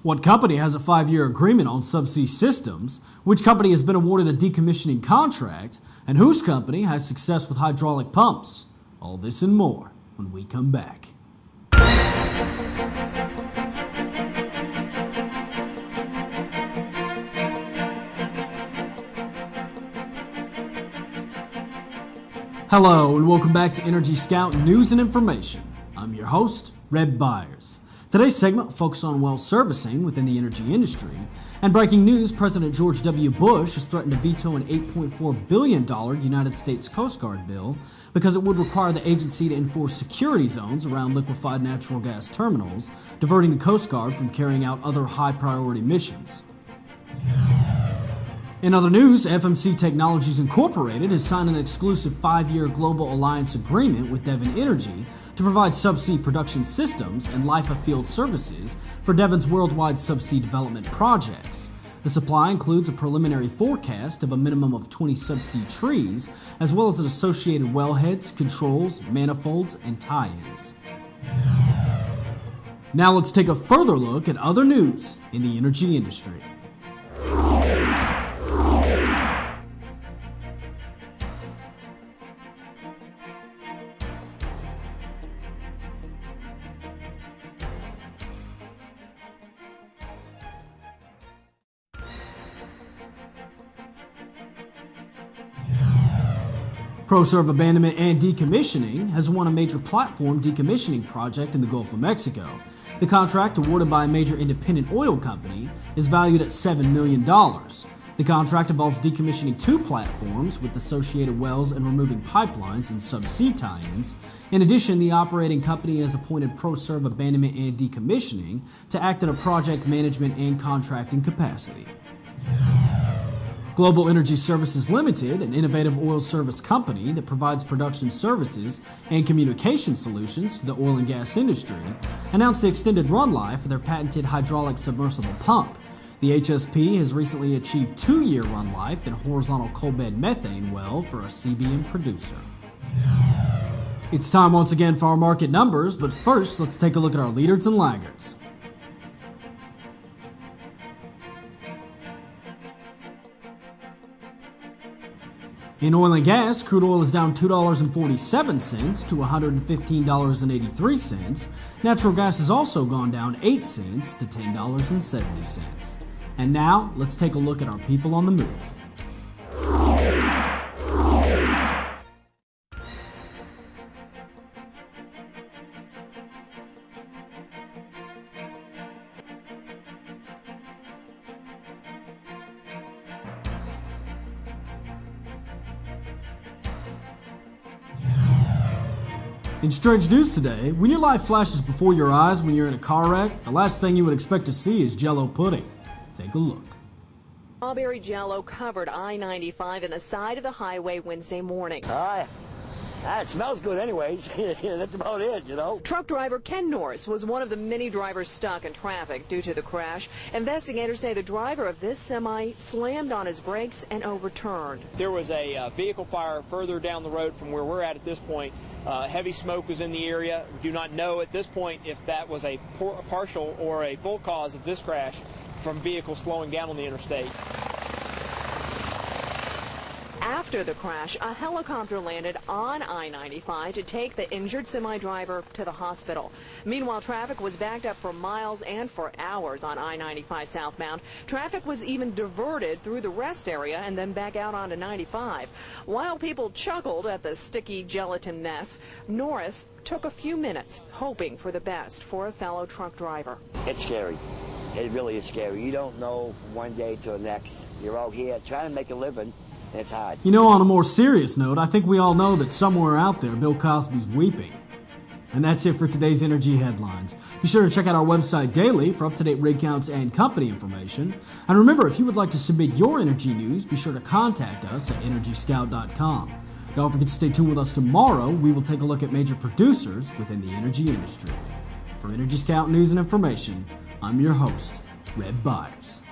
What company has a 5-year agreement on subsea systems? Which company has been awarded a decommissioning contract? And whose company has success with hydraulic pumps? All this and more when we come back. Hello and welcome back to EnergyScout News and Information. I'm your host, Red Byers. Today's segment will focus on well servicing within the energy industry. And breaking news, President George W. Bush has threatened to veto an $8.4 billion United States Coast Guard bill because it would require the agency to enforce security zones around liquefied natural gas terminals, diverting the Coast Guard from carrying out other high-priority missions. In other news, FMC Technologies Incorporated has signed an exclusive 5-year global alliance agreement with Devon Energy to provide subsea production systems and life of field services for Devon's worldwide subsea development projects. The supply includes a preliminary forecast of a minimum of 20 subsea trees, as well as associated wellheads, controls, manifolds, and tie-ins. Now let's take a further look at other news in the energy industry. ProServe Abandonment and Decommissioning has won a major platform decommissioning project in the Gulf of Mexico. The contract, awarded by a major independent oil company, is valued at $7 million. The contract involves decommissioning 2 platforms with associated wells and removing pipelines and subsea tie-ins. In addition, the operating company has appointed ProServe Abandonment and Decommissioning to act in a project management and contracting capacity. Global Energy Services Limited, an innovative oil service company that provides production services and communication solutions to the oil and gas industry, announced the extended run life for their patented hydraulic submersible pump. The HSP has recently achieved 2-year run life in a horizontal coalbed methane well for a CBM producer. It's time once again for our market numbers, but first let's take a look at our leaders and laggards. In oil and gas, crude oil is down $2.47 to $115.83. Natural gas has also gone down 8 cents to $10.70. And now, let's take a look at our people on the move. In strange news today, when your life flashes before your eyes when you're in a car wreck, the last thing you would expect to see is Jell-O pudding. Take a look. Strawberry Jell-O covered I-95 in the side of the highway Wednesday morning. It smells good anyways. That's about it, you know. Truck driver Ken Norris was one of the many drivers stuck in traffic due to the crash. Investigators say the driver of this semi slammed on his brakes and overturned. There was a vehicle fire further down the road from where we're at this point. Heavy smoke was in the area. We do not know at this point if that was a partial or a full cause of this crash from vehicles slowing down on the interstate. After the crash, a helicopter landed on I-95 to take the injured semi-driver to the hospital. Meanwhile, traffic was backed up for miles and for hours on I-95 southbound. Traffic was even diverted through the rest area and then back out onto 95. While people chuckled at the sticky gelatin mess, Norris took a few minutes hoping for the best for a fellow truck driver. It's scary. It really is scary. You don't know from one day to the next. You're out here trying to make a living. It's hard. You know, on a more serious note, I think we all know that somewhere out there, Bill Cosby's weeping. And that's it for today's energy headlines. Be sure to check out our website daily for up-to-date rig counts and company information. And remember, if you would like to submit your energy news, be sure to contact us at EnergyScout.com. Don't forget to stay tuned with us tomorrow. We will take a look at major producers within the energy industry. For EnergyScout News and Information, I'm your host, Red Byers.